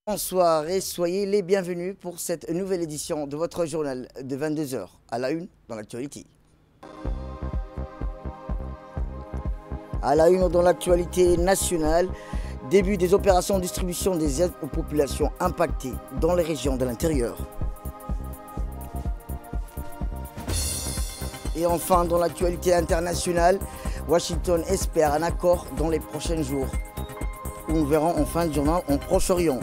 Bonsoir et soyez les bienvenus pour cette nouvelle édition de votre journal de 22 heures à la une dans l'actualité. À la une dans l'actualité nationale, début des opérations de distribution des aides aux populations impactées dans les régions de l'intérieur. Et enfin, dans l'actualité internationale, Washington espère un accord dans les prochains jours. Nous verrons en fin de journal en Proche-Orient.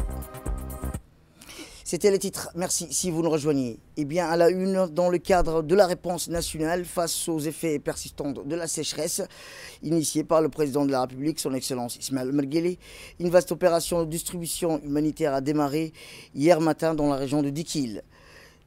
C'était les titres, merci si vous nous rejoignez. Eh bien, à la une, dans le cadre de la réponse nationale face aux effets persistants de la sécheresse, initiée par le président de la République, son Excellence Ismaël Omar Guelleh, une vaste opération de distribution humanitaire a démarré hier matin dans la région de Dikil.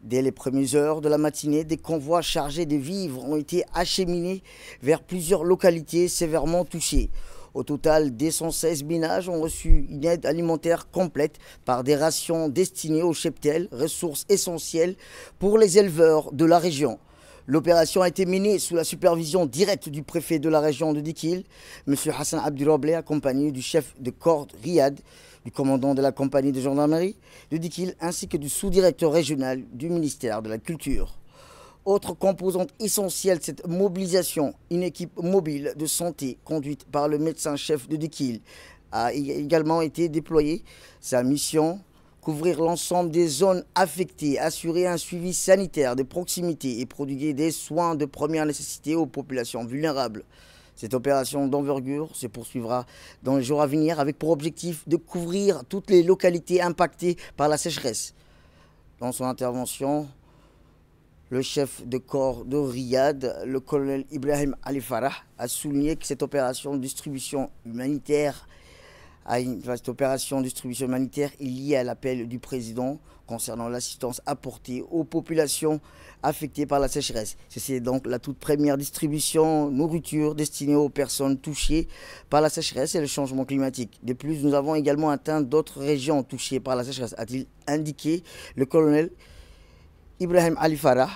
Dès les premières heures de la matinée, des convois chargés de vivres ont été acheminés vers plusieurs localités sévèrement touchées. Au total, 216 ménages ont reçu une aide alimentaire complète par des rations destinées aux cheptels, ressources essentielles pour les éleveurs de la région. L'opération a été menée sous la supervision directe du préfet de la région de Dikil, M. Hassan Abdirobleh, accompagné du chef de corps Riyad, du commandant de la compagnie de gendarmerie de Dikil, ainsi que du sous-directeur régional du ministère de la Culture. Autre composante essentielle de cette mobilisation, une équipe mobile de santé conduite par le médecin-chef de Dikil a également été déployée. Sa mission, couvrir l'ensemble des zones affectées, assurer un suivi sanitaire de proximité et prodiguer des soins de première nécessité aux populations vulnérables. Cette opération d'envergure se poursuivra dans les jours à venir avec pour objectif de couvrir toutes les localités impactées par la sécheresse. Dans son intervention, le chef de corps de Riyad, le colonel Ibrahim Ali Farah, a souligné que cette opération de distribution humanitaire est liée à l'appel du président concernant l'assistance apportée aux populations affectées par la sécheresse. C'est donc la toute première distribution nourriture destinée aux personnes touchées par la sécheresse et le changement climatique. De plus, nous avons également atteint d'autres régions touchées par la sécheresse, a-t-il indiqué le colonel Ibrahim Ali Farah.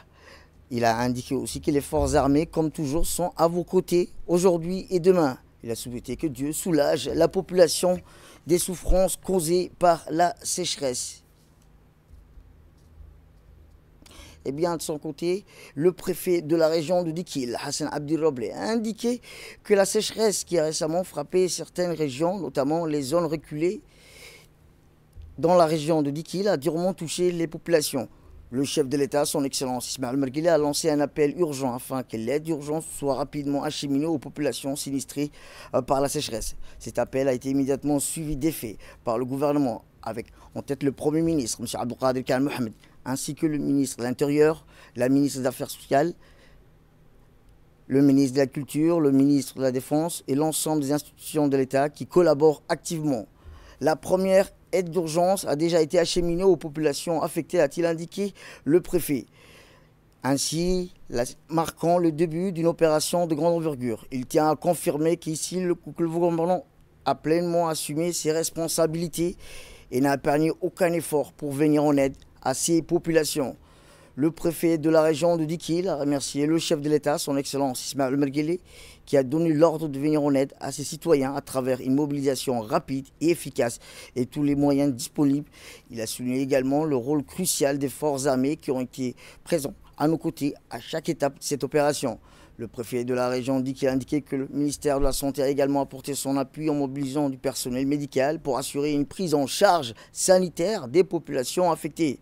Il a indiqué aussi que les forces armées, comme toujours, sont à vos côtés aujourd'hui et demain. Il a souhaité que Dieu soulage la population des souffrances causées par la sécheresse. Et bien, de son côté, le préfet de la région de Dikil, Hassan Abdirobleh, a indiqué que la sécheresse qui a récemment frappé certaines régions, notamment les zones reculées dans la région de Dikil, a durement touché les populations. Le chef de l'État, son Excellence Ismaël Omar Guelleh, a lancé un appel urgent afin que l'aide d'urgence soit rapidement acheminée aux populations sinistrées par la sécheresse. Cet appel a été immédiatement suivi d'effet par le gouvernement, avec en tête le Premier ministre, M. Abdelkader Khan Mohamed, ainsi que le ministre de l'Intérieur, la ministre des Affaires sociales, le ministre de la Culture, le ministre de la Défense et l'ensemble des institutions de l'État qui collaborent activement. La première aide d'urgence a déjà été acheminée aux populations affectées, a-t-il indiqué le préfet. Ainsi, marquant le début d'une opération de grande envergure. Il tient à confirmer qu'ici, le gouvernement a pleinement assumé ses responsabilités et n'a épargné aucun effort pour venir en aide à ces populations. Le préfet de la région de Dikil a remercié le chef de l'État, son Excellence Ismaël Omar Guelleh, qui a donné l'ordre de venir en aide à ses citoyens à travers une mobilisation rapide et efficace et tous les moyens disponibles. Il a souligné également le rôle crucial des forces armées qui ont été présents à nos côtés à chaque étape de cette opération. Le préfet de la région de Dikil a indiqué que le ministère de la Santé a également apporté son appui en mobilisant du personnel médical pour assurer une prise en charge sanitaire des populations affectées.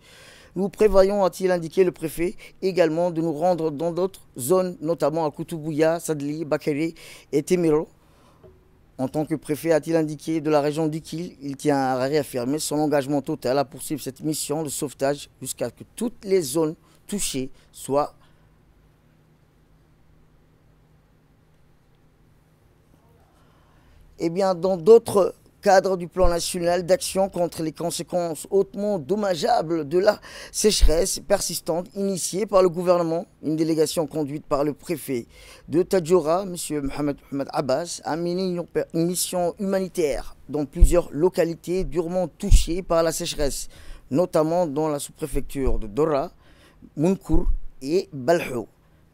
Nous prévoyons, a-t-il indiqué le préfet, également de nous rendre dans d'autres zones, notamment à Koutoubouya, Sadli, Bakéré et Temiro. En tant que préfet, a-t-il indiqué de la région d'Ikil, il tient à réaffirmer son engagement total à poursuivre cette mission de sauvetage jusqu'à ce que toutes les zones touchées soient dans d'autres cadre du plan national d'action contre les conséquences hautement dommageables de la sécheresse persistante initiée par le gouvernement. Une délégation conduite par le préfet de Tadjoura, M. Mohamed Abbas, a mené une mission humanitaire dans plusieurs localités durement touchées par la sécheresse, notamment dans la sous-préfecture de Dora, Mounkour et Balhou.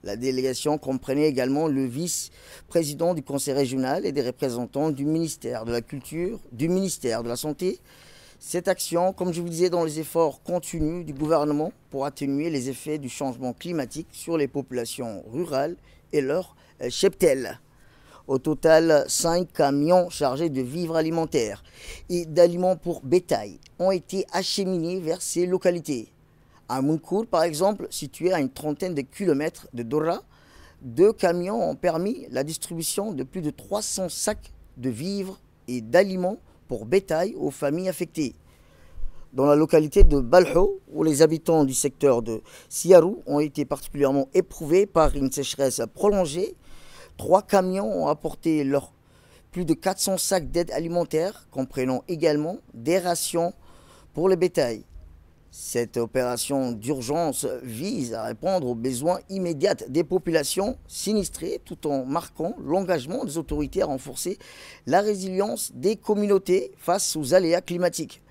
La délégation comprenait également le vice-président du conseil régional et des représentants du ministère de la Culture, du ministère de la Santé, Cette action, comme je vous disais, dans les efforts continus du gouvernement pour atténuer les effets du changement climatique sur les populations rurales et leurs cheptels. Au total, 5 camions chargés de vivres alimentaires et d'aliments pour bétail ont été acheminés vers ces localités. À Mounkour, par exemple, situé à une trentaine de kilomètres de Dora, 2 camions ont permis la distribution de plus de 300 sacs de vivres et d'aliments pour bétail aux familles affectées. Dans la localité de Balho, où les habitants du secteur de Siarou ont été particulièrement éprouvés par une sécheresse prolongée, 3 camions ont apporté leurs plus de 400 sacs d'aide alimentaire, comprenant également des rations pour le bétail. Cette opération d'urgence vise à répondre aux besoins immédiats des populations sinistrées tout en marquant l'engagement des autorités à renforcer la résilience des communautés face aux aléas climatiques.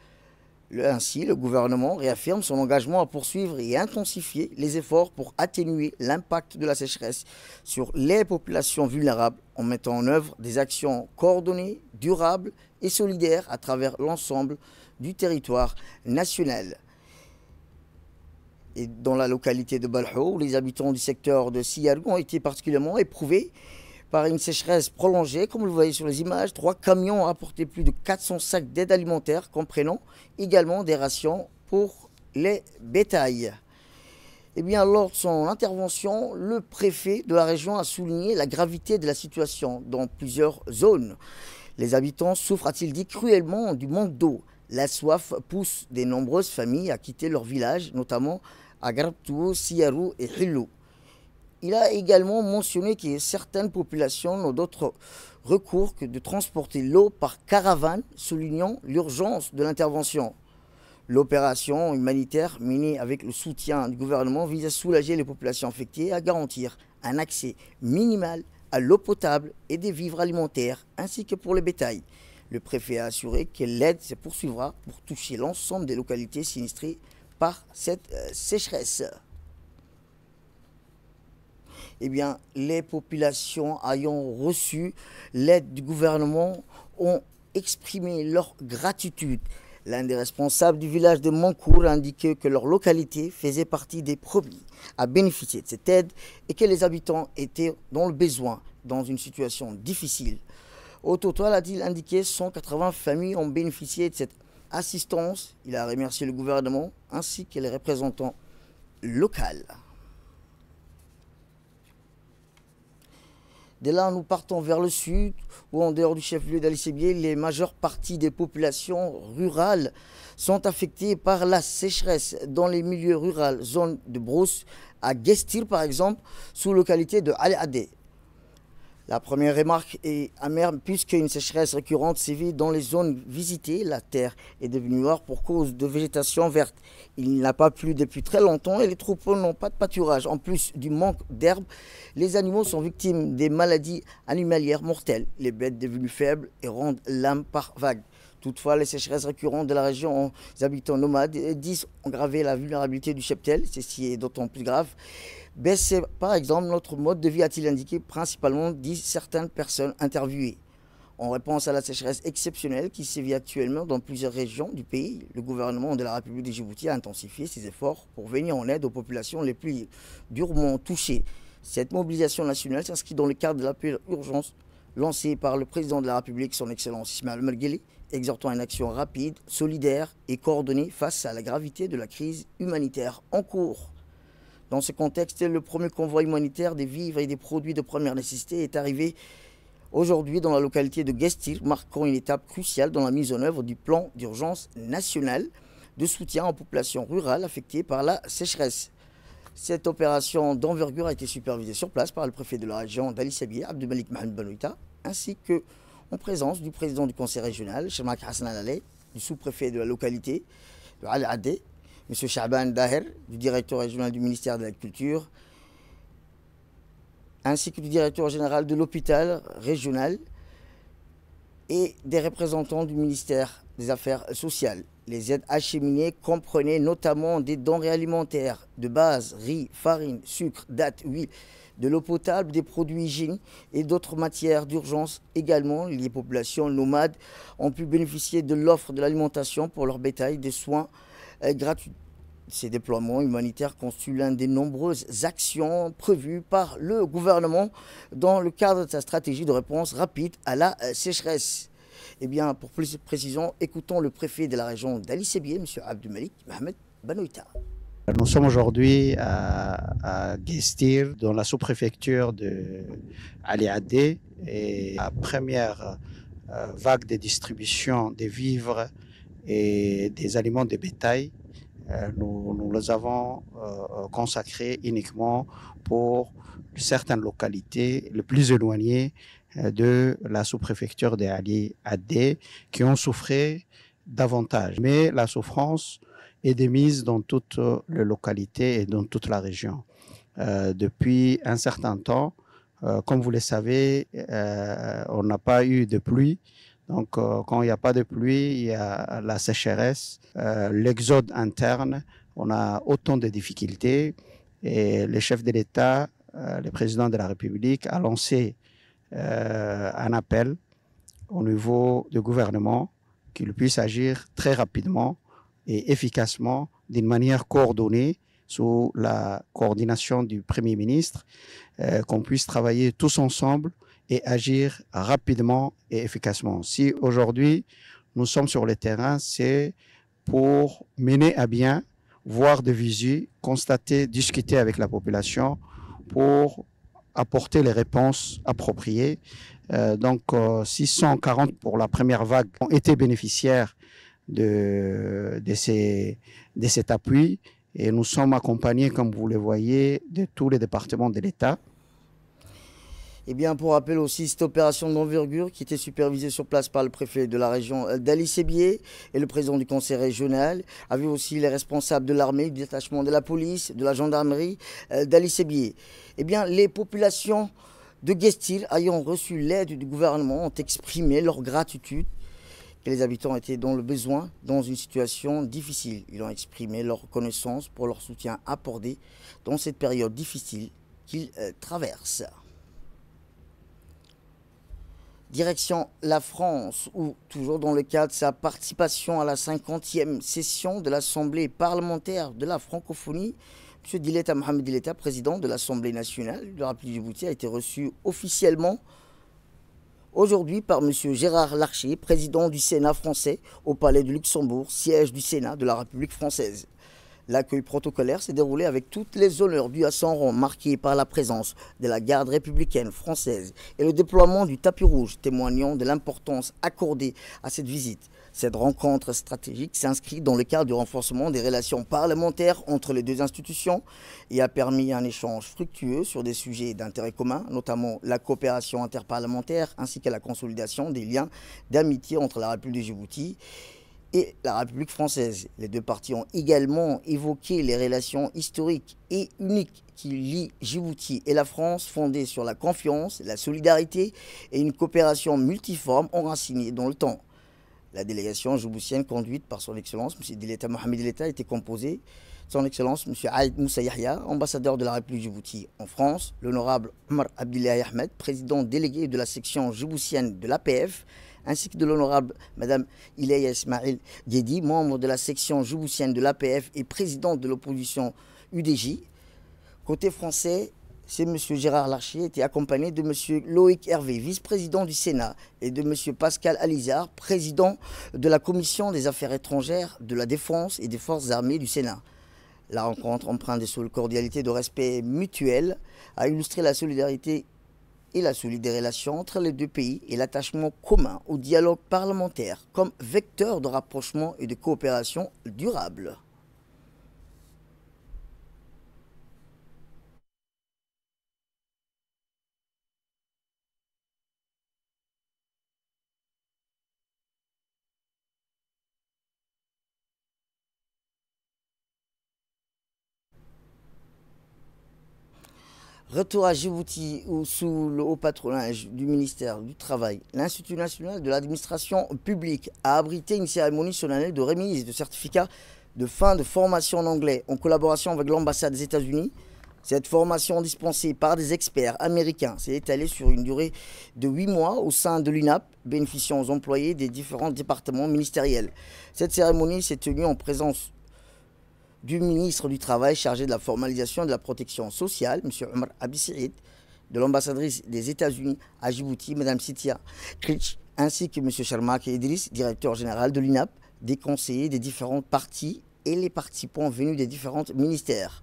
Ainsi, le gouvernement réaffirme son engagement à poursuivre et intensifier les efforts pour atténuer l'impact de la sécheresse sur les populations vulnérables en mettant en œuvre des actions coordonnées, durables et solidaires à travers l'ensemble du territoire national. Et dans la localité de Balho, les habitants du secteur de Siarou ont été particulièrement éprouvés par une sécheresse prolongée. Comme vous le voyez sur les images, 3 camions ont apporté plus de 400 sacs d'aide alimentaire, comprenant également des rations pour les bétails. Eh bien, lors de son intervention, le préfet de la région a souligné la gravité de la situation dans plusieurs zones. Les habitants souffrent, a-t-il dit, cruellement du manque d'eau. La soif pousse de nombreuses familles à quitter leur village, notamment à Grabtou, Siarou et Hillou. Il a également mentionné que certaines populations n'ont d'autre recours que de transporter l'eau par caravane, soulignant l'urgence de l'intervention. L'opération humanitaire menée avec le soutien du gouvernement vise à soulager les populations affectées et à garantir un accès minimal à l'eau potable et des vivres alimentaires, ainsi que pour le bétail. Le préfet a assuré que l'aide se poursuivra pour toucher l'ensemble des localités sinistrées par cette sécheresse. Eh bien, les populations ayant reçu l'aide du gouvernement ont exprimé leur gratitude. L'un des responsables du village de Mounkour a indiqué que leur localité faisait partie des premiers à bénéficier de cette aide et que les habitants étaient dans le besoin, dans une situation difficile. Au total, a-t-il indiqué, 180 familles ont bénéficié de cette assistance. Il a remercié le gouvernement ainsi que les représentants locaux. De là, nous partons vers le sud, où en dehors du chef-lieu d'Ali Sébié, les majeures parties des populations rurales sont affectées par la sécheresse. Dans les milieux ruraux, zone de brousse, à Guestir par exemple, sous localité de Ali Adé. La première remarque est amère puisqu'une sécheresse récurrente sévit dans les zones visitées. La terre est devenue noire pour cause de végétation verte. Il n'a pas plu depuis très longtemps et les troupeaux n'ont pas de pâturage. En plus du manque d'herbe, les animaux sont victimes des maladies animalières mortelles. Les bêtes devenues faibles et rendent l'âme par vague. Toutefois, les sécheresses récurrentes de la région aux habitants nomades disent aggraver la vulnérabilité du cheptel. Ceci est d'autant plus grave. Baisser, par exemple, notre mode de vie, a-t-il indiqué, principalement, disent certaines personnes interviewées. En réponse à la sécheresse exceptionnelle qui sévit actuellement dans plusieurs régions du pays, le gouvernement de la République de Djibouti a intensifié ses efforts pour venir en aide aux populations les plus durement touchées. Cette mobilisation nationale s'inscrit dans le cadre de l'appel d'urgence lancé par le président de la République, son Excellence Ismaël Omar Guelleh, exhortant une action rapide, solidaire et coordonnée face à la gravité de la crise humanitaire en cours. Dans ce contexte, le premier convoi humanitaire des vivres et des produits de première nécessité est arrivé aujourd'hui dans la localité de Guestir, marquant une étape cruciale dans la mise en œuvre du plan d'urgence national de soutien aux populations rurales affectées par la sécheresse. Cette opération d'envergure a été supervisée sur place par le préfet de la région d'Ali Sébié, Abdelmalik Mohamed Benouita, ainsi que en présence du président du conseil régional, Chemak Hassan Alaleh, du sous-préfet de la localité de Ali Adé, M. Shaban Daher, du directeur régional du ministère de la Culture, ainsi que du directeur général de l'hôpital régional et des représentants du ministère des Affaires sociales. Les aides acheminées comprenaient notamment des denrées alimentaires de base, riz, farine, sucre, dattes, huile, de l'eau potable, des produits hygiéniques et d'autres matières d'urgence également. Les populations nomades ont pu bénéficier de l'offre de l'alimentation pour leur bétail, des soins gratuits. Ces déploiements humanitaires constituent l'une des nombreuses actions prévues par le gouvernement dans le cadre de sa stratégie de réponse rapide à la sécheresse. Eh bien, pour plus de précision, écoutons le préfet de la région d'Ali Sébié, M. Abdelmalik Mohamed Banoïta. Nous sommes aujourd'hui à Guestir, dans la sous-préfecture de Ali Adé, et la première vague de distribution des vivres et des aliments de bétail. Nous les avons consacrés uniquement pour certaines localités les plus éloignées de la sous-préfecture de Ali Adé qui ont souffert davantage. Mais la souffrance est démise dans toutes les localités et dans toute la région. Depuis un certain temps, comme vous le savez, on n'a pas eu de pluie. Donc, quand il n'y a pas de pluie, il y a la sécheresse, l'exode interne. On a autant de difficultés. Et le chef de l'État, le président de la République, a lancé un appel au niveau du gouvernement qu'il puisse agir très rapidement et efficacement, d'une manière coordonnée, sous la coordination du Premier ministre, qu'on puisse travailler tous ensemble et agir rapidement et efficacement. Si aujourd'hui nous sommes sur le terrain, c'est pour mener à bien, voir de visu, constater, discuter avec la population pour apporter les réponses appropriées. Donc 640 pour la première vague ont été bénéficiaires de cet appui et nous sommes accompagnés, comme vous le voyez, de tous les départements de l'État. Eh bien, pour rappel aussi, cette opération d'envergure qui était supervisée sur place par le préfet de la région d'Ali Sébié et le président du conseil régional, avait aussi les responsables de l'armée, du détachement de la police, de la gendarmerie d'Ali Sébié. Eh bien, les populations de Guestir ayant reçu l'aide du gouvernement ont exprimé leur gratitude que les habitants étaient dans le besoin, dans une situation difficile. Ils ont exprimé leur reconnaissance pour leur soutien apporté dans cette période difficile qu'ils traversent. Direction la France, où, toujours dans le cadre de sa participation à la 50e session de l'Assemblée parlementaire de la francophonie, M. Dileta Mohamed Dileta, président de l'Assemblée nationale de la République de Djibouti, a été reçu officiellement aujourd'hui par M. Gérard Larcher, président du Sénat français, au Palais du Luxembourg, siège du Sénat de la République française. L'accueil protocolaire s'est déroulé avec toutes les honneurs dus à son rang, marqué par la présence de la garde républicaine française et le déploiement du tapis rouge, témoignant de l'importance accordée à cette visite. Cette rencontre stratégique s'inscrit dans le cadre du renforcement des relations parlementaires entre les deux institutions et a permis un échange fructueux sur des sujets d'intérêt commun, notamment la coopération interparlementaire ainsi que la consolidation des liens d'amitié entre la République de Djibouti et la République française. Les deux parties ont également évoqué les relations historiques et uniques qui lient Djibouti et la France, fondées sur la confiance, la solidarité et une coopération multiforme enracinée dans le temps. La délégation djiboutienne conduite par son Excellence, M. Dileta Mohamed Dileta, était composée de son Excellence, M. Aïd Moussa Yahya, ambassadeur de la République de Djibouti en France, l'honorable Omar Abdillahi Ahmed, président délégué de la section djiboutienne de l'APF, ainsi que de l'honorable Mme Ilaya Ismail Guedi, membre de la section djiboutienne de l'APF et présidente de l'opposition UDJ. Côté français, c'est M. Gérard Larcher, était accompagné de M. Loïc Hervé, vice-président du Sénat, et de M. Pascal Alizard, président de la Commission des Affaires étrangères, de la Défense et des Forces armées du Sénat. La rencontre, empreinte de cordialité et de respect mutuel, a illustré la solidarité et la solide des relations entre les deux pays et l'attachement commun au dialogue parlementaire comme vecteur de rapprochement et de coopération durable. Retour à Djibouti, où sous le haut patronage du ministère du Travail, l'Institut national de l'administration publique a abrité une cérémonie solennelle de remise de certificats de fin de formation en anglais en collaboration avec l'ambassade des États-Unis Cette formation dispensée par des experts américains s'est étalée sur une durée de 8 mois au sein de l'UNAP, bénéficiant aux employés des différents départements ministériels. Cette cérémonie s'est tenue en présence du ministre du Travail chargé de la formalisation et de la protection sociale, M. Omar Abissaïd, de l'ambassadrice des États-Unis à Djibouti, Mme Sitia Kritch, ainsi que M. Sharmak Idriss, directeur général de l'UNAP, des conseillers des différentes parties et les participants venus des différents ministères.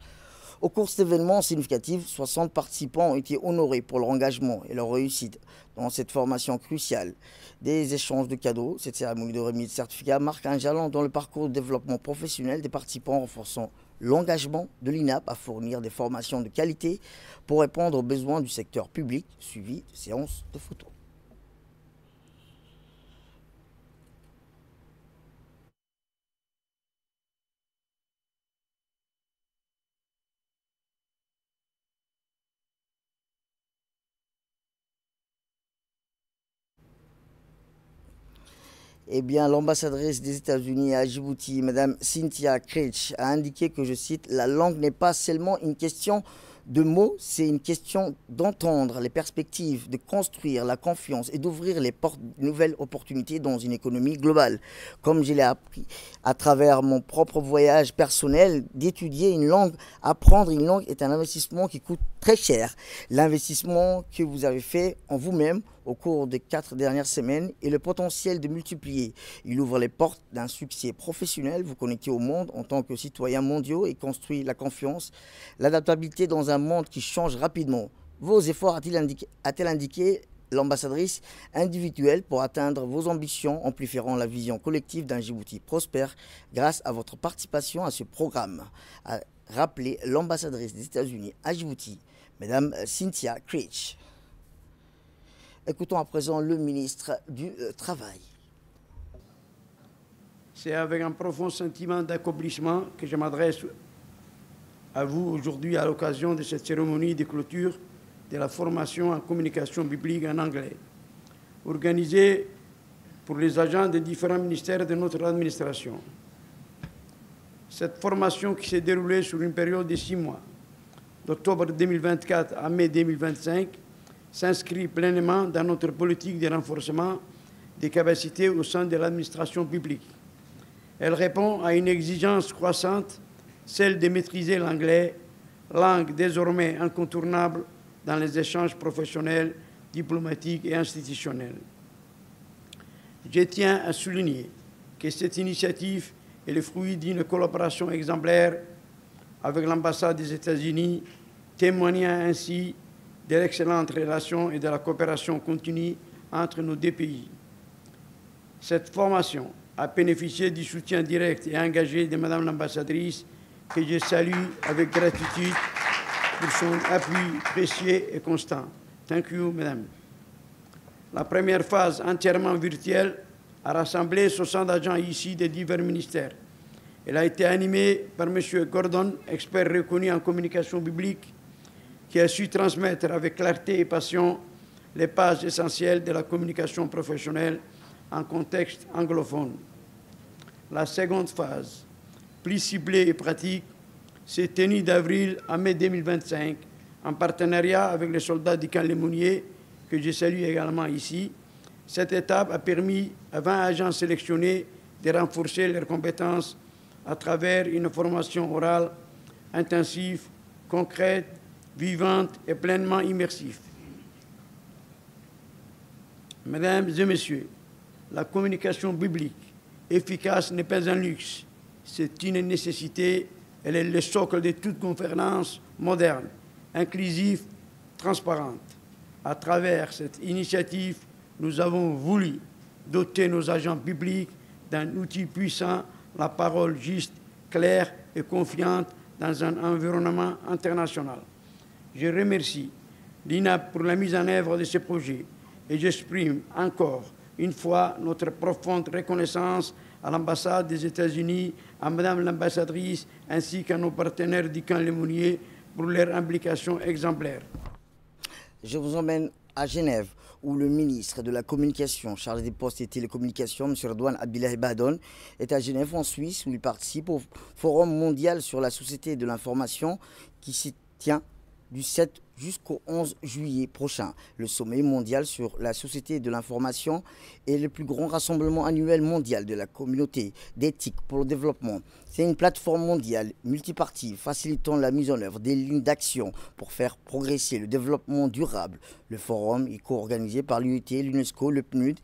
Au cours de cet événement significatif, 60 participants ont été honorés pour leur engagement et leur réussite dans cette formation cruciale. Des échanges de cadeaux, cette cérémonie de remise de certificats marque un jalon dans le parcours de développement professionnel des participants, renforçant l'engagement de l'INAP à fournir des formations de qualité pour répondre aux besoins du secteur public, suivi de séances de photos. Eh bien, l'ambassadrice des États-Unis à Djibouti, Mme Cynthia Kritch, a indiqué que, je cite, « La langue n'est pas seulement une question de mots, c'est une question d'entendre les perspectives, de construire la confiance et d'ouvrir les portes de nouvelles opportunités dans une économie globale. Comme je l'ai appris à travers mon propre voyage personnel, d'étudier une langue, apprendre une langue est un investissement qui coûte très cher. L'investissement que vous avez fait en vous-même au cours des 4 dernières semaines et le potentiel de multiplier. Il ouvre les portes d'un succès professionnel, vous connectez au monde en tant que citoyens mondiaux et construit la confiance, l'adaptabilité dans un monde qui change rapidement. Vos efforts, a-t-elle indiqué l'ambassadrice, individuels pour atteindre vos ambitions, amplifieront la vision collective d'un Djibouti prospère grâce à votre participation à ce programme, a rappelé l'ambassadrice des États-Unis à Djibouti, Mme Cynthia Kritch. Écoutons à présent le ministre du Travail. C'est avec un profond sentiment d'accomplissement que je m'adresse à vous aujourd'hui à l'occasion de cette cérémonie de clôture de la formation en communication biblique en anglais, organisée pour les agents des différents ministères de notre administration. Cette formation qui s'est déroulée sur une période de 6 mois, d'octobre 2024 à mai 2025, s'inscrit pleinement dans notre politique de renforcement des capacités au sein de l'administration publique. Elle répond à une exigence croissante, celle de maîtriser l'anglais, langue désormais incontournable dans les échanges professionnels, diplomatiques et institutionnels. Je tiens à souligner que cette initiative est le fruit d'une collaboration exemplaire avec l'ambassade des États-Unis, témoignant ainsi de l'excellente relation et de la coopération continue entre nos deux pays. Cette formation a bénéficié du soutien direct et engagé de Madame l'ambassadrice, que je salue avec gratitude pour son appui précieux et constant. Thank you, Madame. La première phase, entièrement virtuelle, a rassemblé 60 agents issus des divers ministères. Elle a été animée par M. Gordon, expert reconnu en communication biblique, qui a su transmettre avec clarté et passion les pages essentielles de la communication professionnelle en contexte anglophone. La seconde phase, plus ciblée et pratique, s'est tenue d'avril à mai 2025 en partenariat avec les soldats du camp Lemonnier, que je salue également ici. Cette étape a permis à 20 agents sélectionnés de renforcer leurs compétences à travers une formation orale intensive, concrète, vivante et pleinement immersive. Mesdames et messieurs, la communication biblique efficace n'est pas un luxe, c'est une nécessité. Elle est le socle de toute gouvernance moderne, inclusive, transparente. À travers cette initiative, nous avons voulu doter nos agents publics d'un outil puissant, la parole juste, claire et confiante dans un environnement international. Je remercie l'INAP pour la mise en œuvre de ce projet et j'exprime encore une fois notre profonde reconnaissance à l'ambassade des États-Unis, à Madame l'ambassadrice ainsi qu'à nos partenaires du camp Lemonnier pour leur implication exemplaire. Je vous emmène à Genève, où le ministre de la Communication, chargé des postes et télécommunications, M. Redouane Abdillahi Bahdoun, est à Genève, en Suisse, où il participe au Forum mondial sur la société de l'information qui s'est tient du 7 jusqu'au 11 juillet prochain. Le sommet mondial sur la société de l'information est le plus grand rassemblement annuel mondial de la communauté d'éthique pour le développement. C'est une plateforme mondiale multipartie facilitant la mise en œuvre des lignes d'action pour faire progresser le développement durable. Le forum est co-organisé par l'UET, l'UNESCO, le PNUD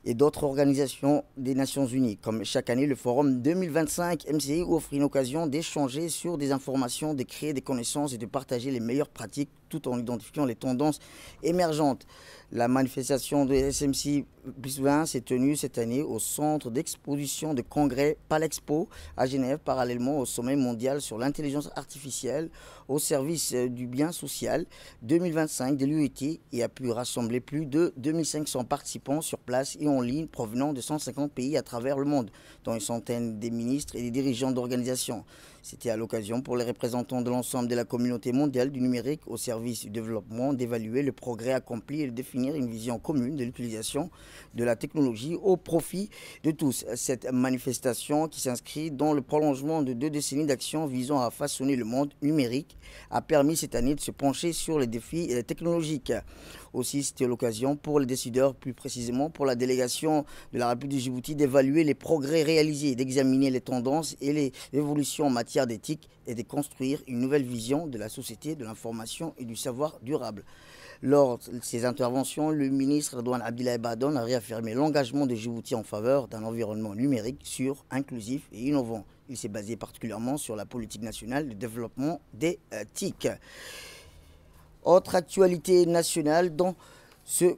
et d'autres organisations des Nations Unies. Comme chaque année, le Forum 2025 MCI offre une occasion d'échanger sur des informations, de créer des connaissances et de partager les meilleures pratiques tout en identifiant les tendances émergentes. La manifestation de SMC plus 20 s'est tenue cette année au centre d'exposition de congrès Palexpo à Genève, parallèlement au sommet mondial sur l'intelligence artificielle au service du bien social 2025 de l'UET et a pu rassembler plus de 2500 participants sur place et en ligne provenant de 150 pays à travers le monde, dont une centaine des ministres et des dirigeants d'organisations. C'était à l'occasion pour les représentants de l'ensemble de la communauté mondiale du numérique au service du développement d'évaluer le progrès accompli et de définir une vision commune de l'utilisation de la technologie au profit de tous. Cette manifestation, qui s'inscrit dans le prolongement de 2 décennies d'action visant à façonner le monde numérique, a permis cette année de se pencher sur les défis technologiques. Aussi, c'était l'occasion pour les décideurs, plus précisément pour la délégation de la République de Djibouti, d'évaluer les progrès réalisés, d'examiner les tendances et les évolutions en matière d'éthique et de construire une nouvelle vision de la société de l'information et du savoir durable. Lors de ces interventions, le ministre Redouane Abdillaye Badone a réaffirmé l'engagement de Djibouti en faveur d'un environnement numérique sûr, inclusif et innovant. Il s'est basé particulièrement sur la politique nationale de développement des TIC. Autre actualité nationale dans ce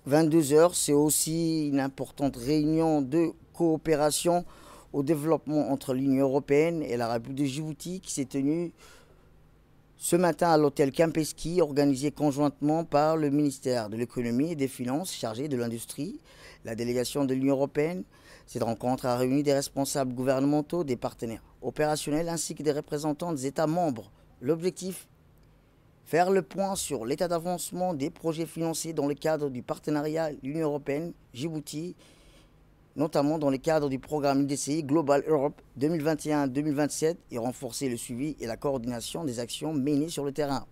22h, c'est aussi une importante réunion de coopération au développement entre l'Union européenne et la République de Djibouti qui s'est tenue ce matin à l'hôtel Campeski, organisé conjointement par le ministère de l'économie et des finances chargé de l'industrie, la délégation de l'Union européenne. Cette rencontre a réuni des responsables gouvernementaux, des partenaires opérationnels ainsi que des représentants des États membres. L'objectif, faire le point sur l'état d'avancement des projets financés dans le cadre du partenariat Union européenne-Djibouti, notamment dans le cadre du programme IDCI Global Europe 2021-2027 et renforcer le suivi et la coordination des actions menées sur le terrain.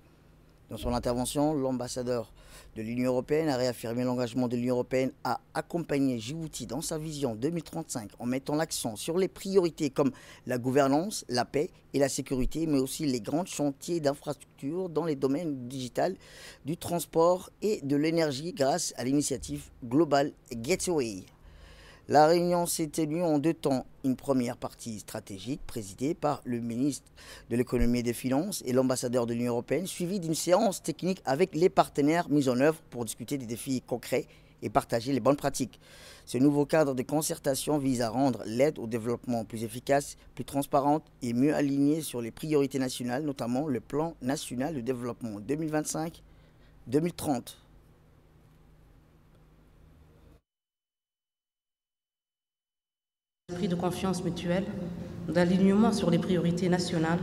Dans son intervention, l'ambassadeur de l'Union européenne a réaffirmé l'engagement de l'Union européenne à accompagner Djibouti dans sa vision 2035 en mettant l'accent sur les priorités comme la gouvernance, la paix et la sécurité, mais aussi les grands chantiers d'infrastructures dans les domaines digital, du transport et de l'énergie grâce à l'initiative Global Gateway. La réunion s'est tenue en 2 temps. Une première partie stratégique présidée par le ministre de l'économie et des finances et l'ambassadeur de l'Union européenne, suivie d'une séance technique avec les partenaires mis en œuvre pour discuter des défis concrets et partager les bonnes pratiques. Ce nouveau cadre de concertation vise à rendre l'aide au développement plus efficace, plus transparente et mieux alignée sur les priorités nationales, notamment le plan national de développement 2025-2030. Esprit de confiance mutuelle, d'alignement sur les priorités nationales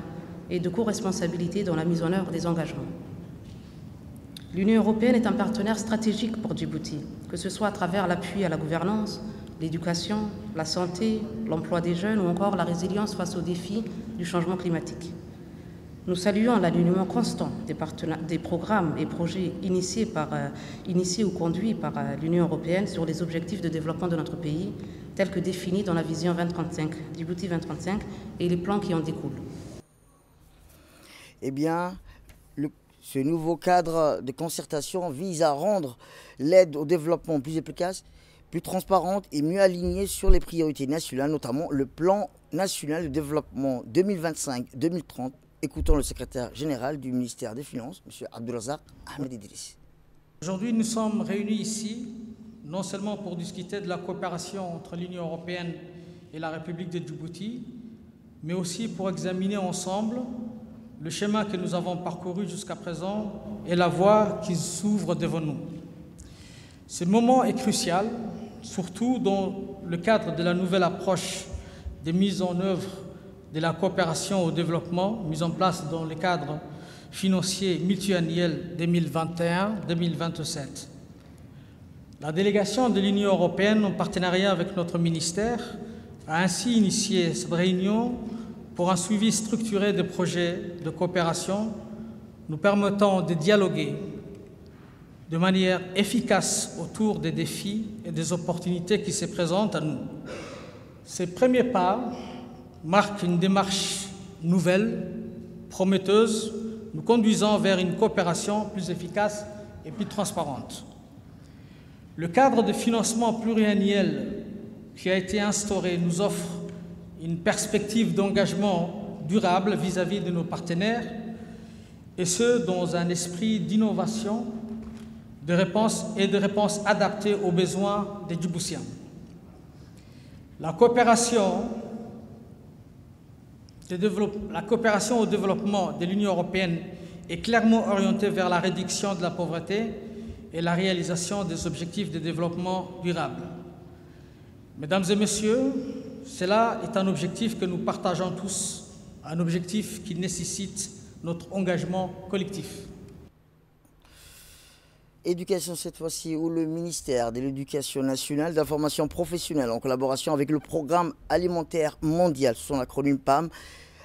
et de co-responsabilité dans la mise en œuvre des engagements. L'Union européenne est un partenaire stratégique pour Djibouti, que ce soit à travers l'appui à la gouvernance, l'éducation, la santé, l'emploi des jeunes ou encore la résilience face aux défis du changement climatique. Nous saluons l'alignement constant des programmes et projets initiés ou conduits par l'Union européenne sur les objectifs de développement de notre pays, tels que définis dans la vision 2035, Djibouti 2035 et les plans qui en découlent. Eh bien, ce nouveau cadre de concertation vise à rendre l'aide au développement plus efficace, plus transparente et mieux alignée sur les priorités nationales, notamment le plan national de développement 2025-2030. Écoutons le secrétaire général du ministère des Finances, M. Abdulrazak Ahmed Idriss. Aujourd'hui, nous sommes réunis ici, non seulement pour discuter de la coopération entre l'Union européenne et la République de Djibouti, mais aussi pour examiner ensemble le schéma que nous avons parcouru jusqu'à présent et la voie qui s'ouvre devant nous. Ce moment est crucial, surtout dans le cadre de la nouvelle approche de mise en œuvre de la coopération au développement, mise en place dans le cadre financier multiannuel 2021-2027. La délégation de l'Union européenne, en partenariat avec notre ministère, a ainsi initié cette réunion pour un suivi structuré des projets de coopération nous permettant de dialoguer de manière efficace autour des défis et des opportunités qui se présentent à nous. Ces premiers pas marquent une démarche nouvelle, prometteuse, nous conduisant vers une coopération plus efficace et plus transparente. Le cadre de financement pluriannuel qui a été instauré nous offre une perspective d'engagement durable vis-à-vis de nos partenaires, et ce, dans un esprit d'innovation de réponse adaptée aux besoins des Djiboutiens. La coopération au développement de l'Union européenne est clairement orientée vers la réduction de la pauvreté et la réalisation des objectifs de développement durable. Mesdames et messieurs, cela est un objectif que nous partageons tous, un objectif qui nécessite notre engagement collectif. Éducation cette fois-ci, où le ministère de l'Éducation nationale, de la formation professionnelle, en collaboration avec le Programme alimentaire mondial, son acronyme PAM,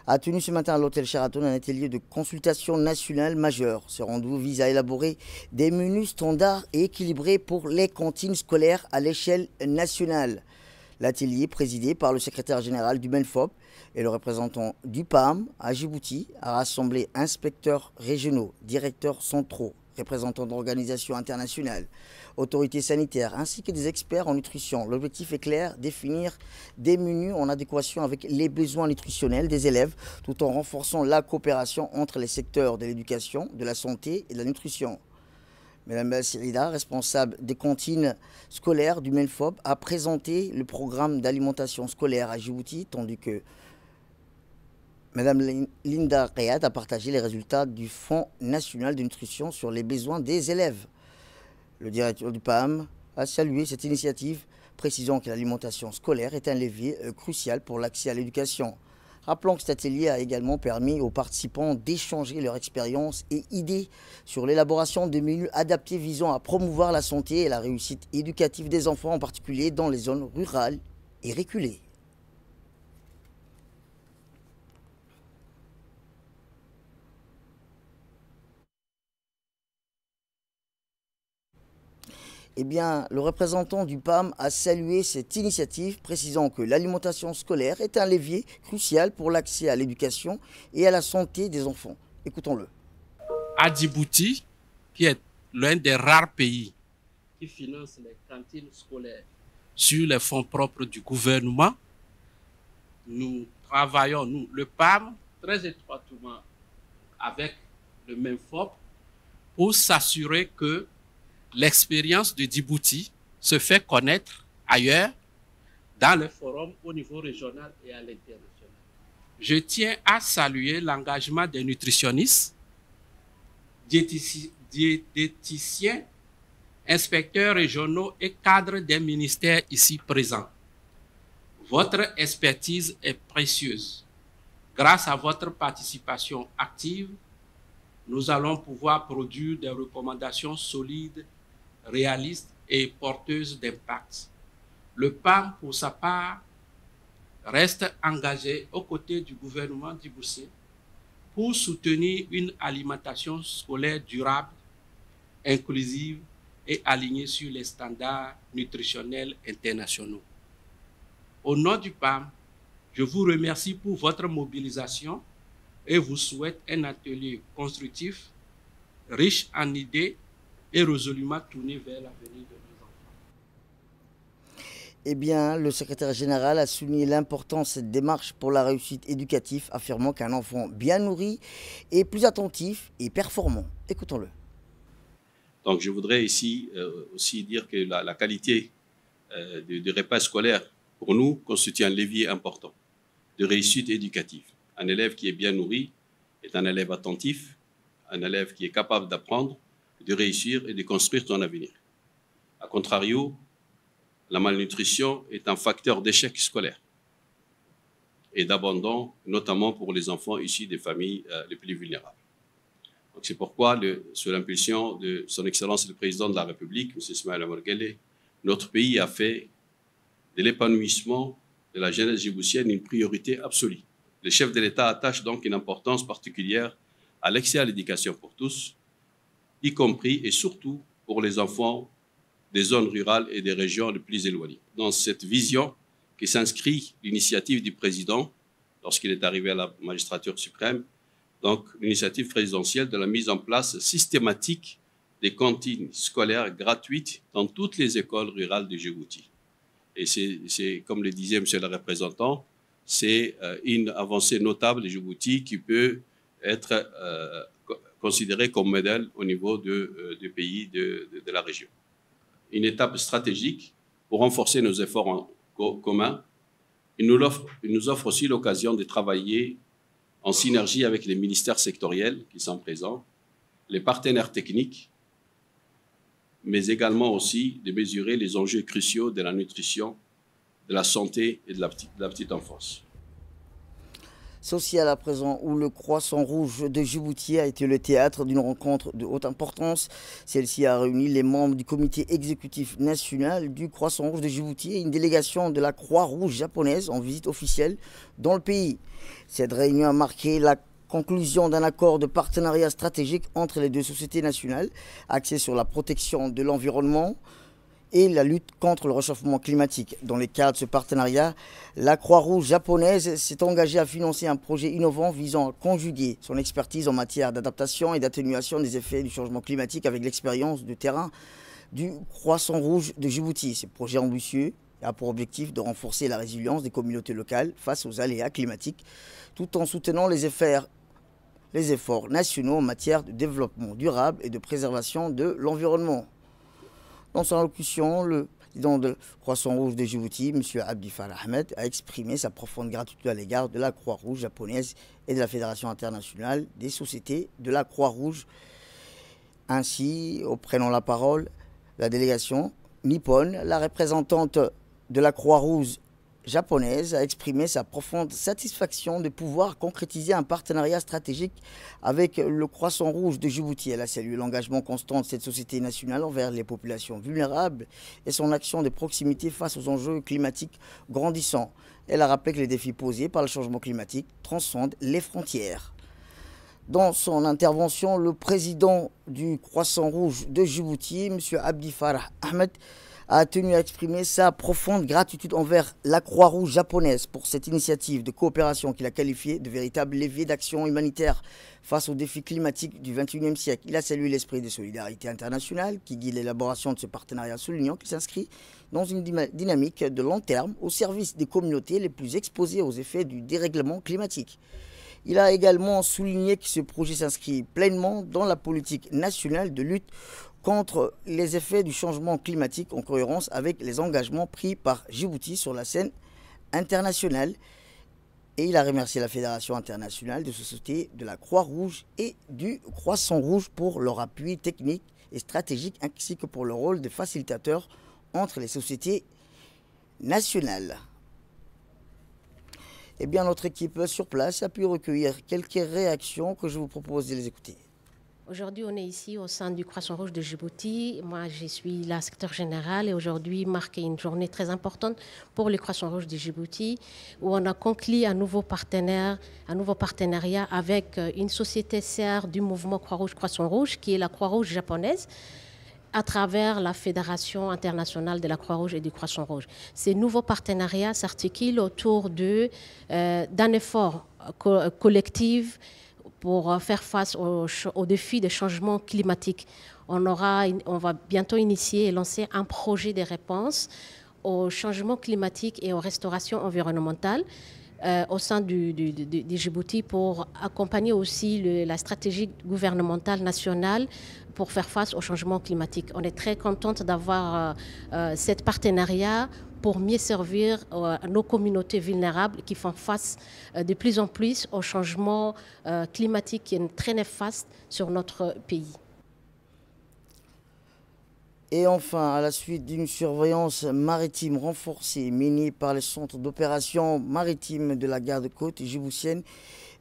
a tenu ce matin à l'hôtel Sheraton un atelier de consultation nationale majeure. Ce rendez-vous vise à élaborer des menus standards et équilibrés pour les cantines scolaires à l'échelle nationale. L'atelier, présidé par le secrétaire général du MENFOP et le représentant du PAM à Djibouti, a rassemblé inspecteurs régionaux, directeurs centraux, représentants d'organisations internationales, autorités sanitaires, ainsi que des experts en nutrition. L'objectif est clair, définir des menus en adéquation avec les besoins nutritionnels des élèves, tout en renforçant la coopération entre les secteurs de l'éducation, de la santé et de la nutrition. Mme Bassirida, responsable des cantines scolaires du MENFOP, a présenté le programme d'alimentation scolaire à Djibouti, tandis que Mme Linda Rayad a partagé les résultats du Fonds national de nutrition sur les besoins des élèves. Le directeur du PAM a salué cette initiative, précisant que l'alimentation scolaire est un levier crucial pour l'accès à l'éducation. Rappelons que cet atelier a également permis aux participants d'échanger leurs expériences et idées sur l'élaboration de menus adaptés visant à promouvoir la santé et la réussite éducative des enfants, en particulier dans les zones rurales et reculées. Eh bien, le représentant du PAM a salué cette initiative, précisant que l'alimentation scolaire est un levier crucial pour l'accès à l'éducation et à la santé des enfants. Écoutons-le. À Djibouti, qui est l'un des rares pays qui finance les cantines scolaires sur les fonds propres du gouvernement, nous travaillons, nous, le PAM, très étroitement avec le MENFOP pour s'assurer que l'expérience de Djibouti se fait connaître ailleurs, dans les forums au niveau régional et à l'international. Je tiens à saluer l'engagement des nutritionnistes, diététiciens, inspecteurs régionaux et cadres des ministères ici présents. Votre expertise est précieuse. Grâce à votre participation active, nous allons pouvoir produire des recommandations solides, réalistes et porteuses d'impact. Le PAM, pour sa part, reste engagé aux côtés du gouvernement djiboutien pour soutenir une alimentation scolaire durable, inclusive et alignée sur les standards nutritionnels internationaux. Au nom du PAM, je vous remercie pour votre mobilisation et vous souhaite un atelier constructif, riche en idées et résolument tourné vers l'avenir de nos enfants. Eh bien, le secrétaire général a souligné l'importance de cette démarche pour la réussite éducative, affirmant qu'un enfant bien nourri est plus attentif et performant. Écoutons-le. Donc, je voudrais ici aussi dire que la qualité des repas scolaires, pour nous, constitue un levier important de réussite éducative. Un élève qui est bien nourri est un élève attentif, un élève qui est capable d'apprendre, de réussir et de construire son avenir. A contrario, la malnutrition est un facteur d'échec scolaire et d'abandon, notamment pour les enfants issus des familles les plus vulnérables. C'est pourquoi, sous l'impulsion de son Excellence le Président de la République, M. Ismaïla Omar Guelleh, notre pays a fait de l'épanouissement de la jeunesse djiboutienne une priorité absolue. Le chef de l'État attache donc une importance particulière à l'accès à l'éducation pour tous, y compris et surtout pour les enfants des zones rurales et des régions les plus éloignées. Dans cette vision qui s'inscrit l'initiative du président, lorsqu'il est arrivé à la magistrature suprême, donc l'initiative présidentielle de la mise en place systématique des cantines scolaires gratuites dans toutes les écoles rurales de Djibouti. Et c'est, comme le disait monsieur le représentant, c'est une avancée notable de Djibouti qui peut être considérée comme modèle au niveau du pays de la région. Une étape stratégique pour renforcer nos efforts communs. Il nous offre aussi l'occasion de travailler en synergie avec les ministères sectoriels qui sont présents, les partenaires techniques, mais également aussi de mesurer les enjeux cruciaux de la nutrition, de la santé et de la petite enfance. Social à présent, où le Croissant Rouge de Djibouti a été le théâtre d'une rencontre de haute importance. Celle-ci a réuni les membres du comité exécutif national du Croissant Rouge de Djibouti et une délégation de la Croix-Rouge japonaise en visite officielle dans le pays. Cette réunion a marqué la conclusion d'un accord de partenariat stratégique entre les deux sociétés nationales, axé sur la protection de l'environnement et la lutte contre le réchauffement climatique. Dans le cadre de ce partenariat, la Croix-Rouge japonaise s'est engagée à financer un projet innovant visant à conjuguer son expertise en matière d'adaptation et d'atténuation des effets du changement climatique avec l'expérience de terrain du Croissant Rouge de Djibouti. Ce projet ambitieux a pour objectif de renforcer la résilience des communautés locales face aux aléas climatiques, tout en soutenant les efforts nationaux en matière de développement durable et de préservation de l'environnement. Dans son allocution, le président de Croissant Rouge de Djibouti, M. Abdi Farah Ahmed, a exprimé sa profonde gratitude à l'égard de la Croix-Rouge japonaise et de la Fédération internationale des sociétés de la Croix-Rouge. Ainsi, prenant la parole, la délégation nippone, la représentante de la Croix-Rouge japonaise a exprimé sa profonde satisfaction de pouvoir concrétiser un partenariat stratégique avec le Croissant Rouge de Djibouti. Elle a salué l'engagement constant de cette société nationale envers les populations vulnérables et son action de proximité face aux enjeux climatiques grandissants. Elle a rappelé que les défis posés par le changement climatique transcendent les frontières. Dans son intervention, le président du Croissant Rouge de Djibouti, M. Abdi Farah Ahmed, a tenu à exprimer sa profonde gratitude envers la Croix-Rouge japonaise pour cette initiative de coopération qu'il a qualifiée de véritable levier d'action humanitaire face aux défis climatiques du XXIe siècle. Il a salué l'esprit de solidarité internationale qui guide l'élaboration de ce partenariat, soulignant qu'il s'inscrit dans une dynamique de long terme au service des communautés les plus exposées aux effets du dérèglement climatique. Il a également souligné que ce projet s'inscrit pleinement dans la politique nationale de lutte contre les effets du changement climatique en cohérence avec les engagements pris par Djibouti sur la scène internationale. Et il a remercié la Fédération internationale de sociétés de la Croix-Rouge et du Croissant Rouge pour leur appui technique et stratégique ainsi que pour le rôle de facilitateur entre les sociétés nationales. Eh bien, notre équipe sur place a pu recueillir quelques réactions que je vous propose de les écouter. Aujourd'hui, on est ici au sein du Croissant Rouge de Djibouti. Moi, je suis la secrétaire générale et aujourd'hui marque une journée très importante pour le Croissant Rouge de Djibouti où on a conclu un nouveau partenariat avec une société sœur du mouvement Croix-Rouge Croissant Rouge qui est la Croix-Rouge japonaise à travers la Fédération internationale de la Croix-Rouge et du Croissant Rouge. Ces nouveaux partenariats s'articulent autour d'un effort collectif pour faire face aux défis des changements climatiques. On va bientôt initier et lancer un projet de réponse au changement climatique et aux restaurations environnementales au sein du Djibouti pour accompagner aussi la stratégie gouvernementale nationale pour faire face au changement climatique. On est très contente d'avoir ce partenariat pour mieux servir nos communautés vulnérables qui font face de plus en plus au changement climatique qui est très néfaste sur notre pays. Et enfin, à la suite d'une surveillance maritime renforcée menée par les centres d'opération maritime de la garde-côte djiboutienne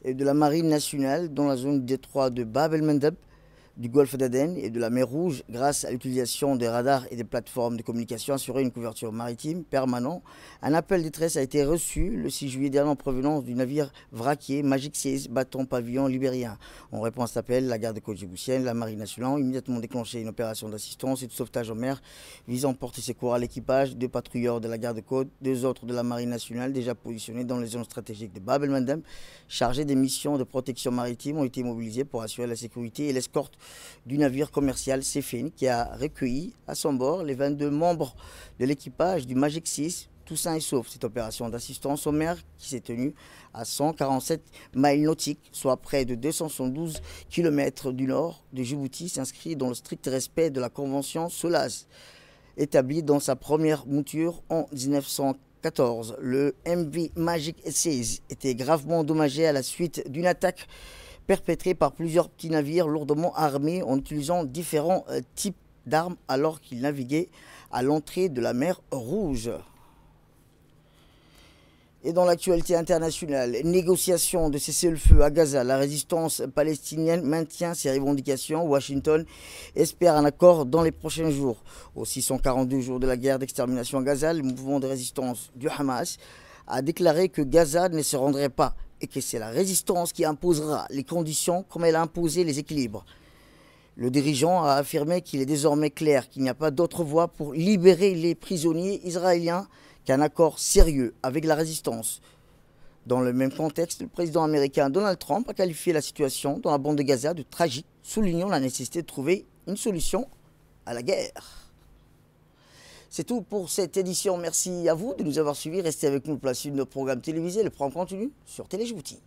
et de la marine nationale dans la zone du détroit de Bab el-Mandeb, du golfe d'Aden et de la mer Rouge grâce à l'utilisation des radars et des plateformes de communication assurer une couverture maritime permanente. Un appel de détresse a été reçu le 6 juillet dernier en provenance du navire vraquier Magic 16 battant pavillon libérien. En réponse à cet appel, la garde-côte djiboutienne, la marine nationale ont immédiatement déclenché une opération d'assistance et de sauvetage en mer visant à porter secours à l'équipage, 2 patrouilleurs de la garde-côte, 2 autres de la marine nationale déjà positionnés dans les zones stratégiques de Bab el-Mandeb chargés des missions de protection maritime ont été mobilisés pour assurer la sécurité et l'escorte du navire commercial Céphine qui a recueilli à son bord les 22 membres de l'équipage du Magic 6, tout sains et saufs. Cette opération d'assistance aux mers qui s'est tenue à 147 miles nautiques, soit près de 272 km du nord de Djibouti, s'inscrit dans le strict respect de la convention SOLAS, établie dans sa première mouture en 1914. Le MV Magic 16 était gravement endommagé à la suite d'une attaque perpétré par plusieurs petits navires lourdement armés en utilisant différents types d'armes alors qu'ils naviguaient à l'entrée de la mer Rouge. Et dans l'actualité internationale, négociation de cessez-le-feu à Gaza, la résistance palestinienne maintient ses revendications. Washington espère un accord dans les prochains jours. Aux 642 jours de la guerre d'extermination à Gaza, le mouvement de résistance du Hamas a déclaré que Gaza ne se rendrait pas et que c'est la résistance qui imposera les conditions comme elle a imposé les équilibres. Le dirigeant a affirmé qu'il est désormais clair qu'il n'y a pas d'autre voie pour libérer les prisonniers israéliens qu'un accord sérieux avec la résistance. Dans le même contexte, le président américain Donald Trump a qualifié la situation dans la bande de Gaza de tragique, soulignant la nécessité de trouver une solution à la guerre. C'est tout pour cette édition. Merci à vous de nous avoir suivis. Restez avec nous pour la suite de nos programmes télévisés. Le programme continue sur Télé Djibouti.